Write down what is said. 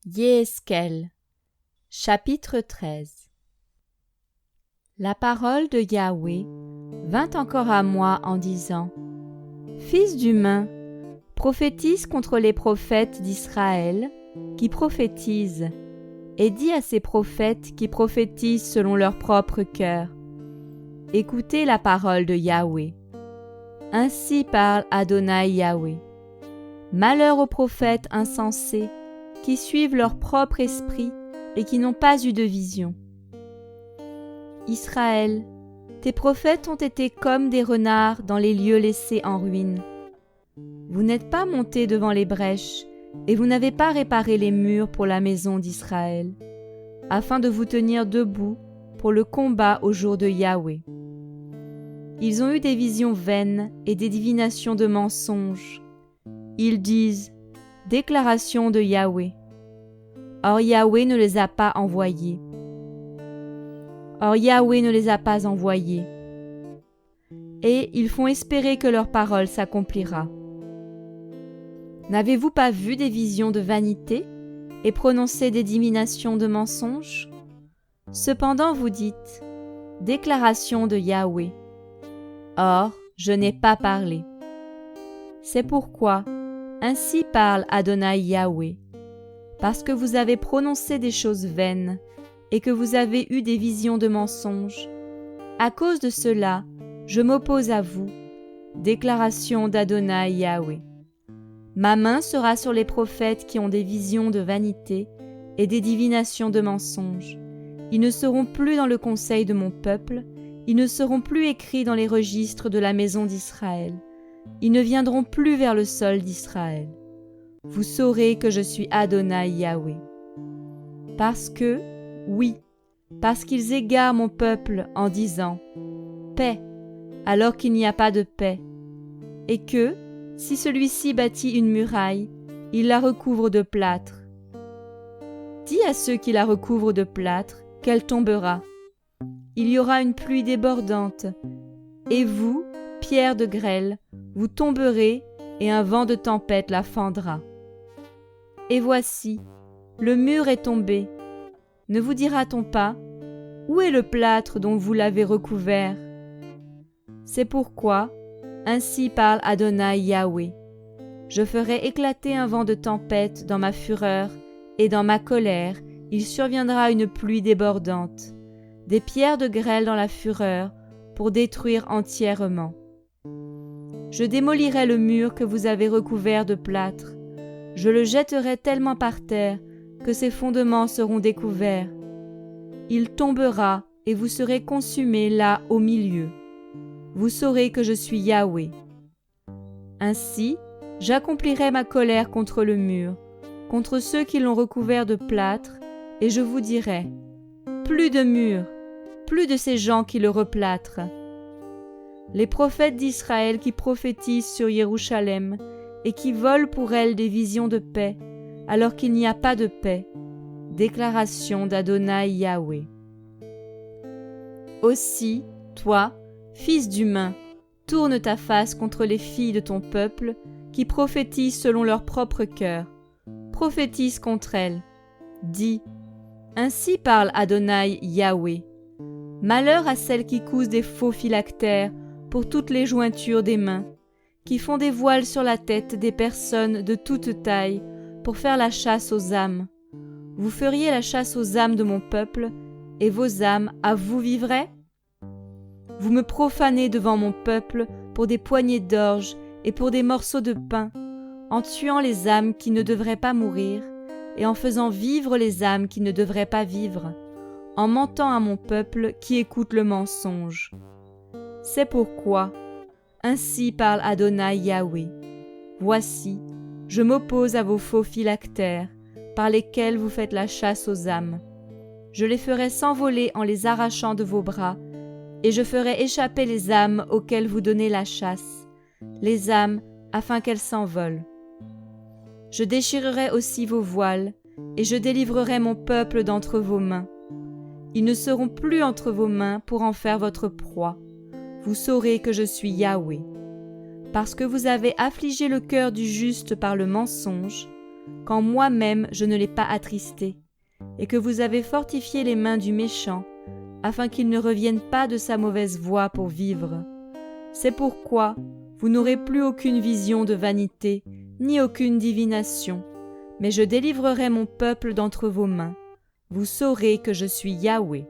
Yéhezkel, chapitre 13. La parole de Yahweh vint encore à moi en disant : Fils d'humain, prophétise contre les prophètes d'Israël qui prophétisent, et dis à ces prophètes qui prophétisent selon leur propre cœur : Écoutez la parole de Yahweh. Ainsi parle Adonai Yahweh. Malheur aux prophètes insensés qui suivent leur propre esprit et qui n'ont pas eu de vision. Israël, tes prophètes ont été comme des renards dans les lieux laissés en ruine. Vous n'êtes pas montés devant les brèches, et vous n'avez pas réparé les murs pour la maison d'Israël, afin de vous tenir debout pour le combat au jour de Yahweh. Ils ont eu des visions vaines et des divinations de mensonges. Ils disent : Déclaration de Yahweh. Or Yahweh ne les a pas envoyés. Et ils font espérer que leur parole s'accomplira. N'avez-vous pas vu des visions de vanité et prononcé des divinations de mensonges ? Cependant vous dites : Déclaration de Yahweh. Or, je n'ai pas parlé. C'est pourquoi, ainsi parle Adonai Yahweh, parce que vous avez prononcé des choses vaines et que vous avez eu des visions de mensonges. À cause de cela, je m'oppose à vous. Déclaration d'Adonai Yahweh. Ma main sera sur les prophètes qui ont des visions de vanité et des divinations de mensonges. Ils ne seront plus dans le conseil de mon peuple, ils ne seront plus écrits dans les registres de la maison d'Israël. Ils ne viendront plus vers le sol d'Israël. Vous saurez que je suis Adonai Yahweh. Parce qu'ils égarent mon peuple en disant « Paix », alors qu'il n'y a pas de paix, et que, si celui-ci bâtit une muraille, il la recouvre de plâtre. Dis à ceux qui la recouvrent de plâtre qu'elle tombera. Il y aura une pluie débordante, et vous, pierres de grêle, vous tomberez, et un vent de tempête la fendra. Et voici, le mur est tombé. Ne vous dira-t-on pas : où est le plâtre dont vous l'avez recouvert ? C'est pourquoi, ainsi parle Adonai Yahweh, je ferai éclater un vent de tempête dans ma fureur, et dans ma colère, il surviendra une pluie débordante, des pierres de grêle dans la fureur, pour détruire entièrement. Je démolirai le mur que vous avez recouvert de plâtre, je le jetterai tellement par terre que ses fondements seront découverts. Il tombera et vous serez consumés là au milieu. Vous saurez que je suis Yahweh. Ainsi, j'accomplirai ma colère contre le mur, contre ceux qui l'ont recouvert de plâtre, et je vous dirai : plus de mur, plus de ces gens qui le replâtrent. Les prophètes d'Israël qui prophétisent sur Jérusalem et qui volent pour elle des visions de paix, alors qu'il n'y a pas de paix. Déclaration d'Adonai Yahweh. Aussi, toi, fils d'humain, tourne ta face contre les filles de ton peuple qui prophétisent selon leur propre cœur. Prophétise contre elles. Dis : Ainsi parle Adonai Yahweh. Malheur à celles qui cousent des faux phylactères pour toutes les jointures des mains, qui font des voiles sur la tête des personnes de toute taille pour faire la chasse aux âmes. Vous feriez la chasse aux âmes de mon peuple, et vos âmes à vous vivraient ? Vous me profanez devant mon peuple pour des poignées d'orge et pour des morceaux de pain, en tuant les âmes qui ne devraient pas mourir, et en faisant vivre les âmes qui ne devraient pas vivre, en mentant à mon peuple qui écoute le mensonge. C'est pourquoi, ainsi parle Adonai Yahweh. Voici, je m'oppose à vos faux phylactères, par lesquels vous faites la chasse aux âmes. Je les ferai s'envoler en les arrachant de vos bras, et je ferai échapper les âmes auxquelles vous donnez la chasse, les âmes afin qu'elles s'envolent. Je déchirerai aussi vos voiles, et je délivrerai mon peuple d'entre vos mains. Ils ne seront plus entre vos mains pour en faire votre proie. Vous saurez que je suis Yahweh. Parce que vous avez affligé le cœur du juste par le mensonge, quand moi-même je ne l'ai pas attristé, et que vous avez fortifié les mains du méchant, afin qu'il ne revienne pas de sa mauvaise voie pour vivre. C'est pourquoi vous n'aurez plus aucune vision de vanité, ni aucune divination, mais je délivrerai mon peuple d'entre vos mains. Vous saurez que je suis Yahweh.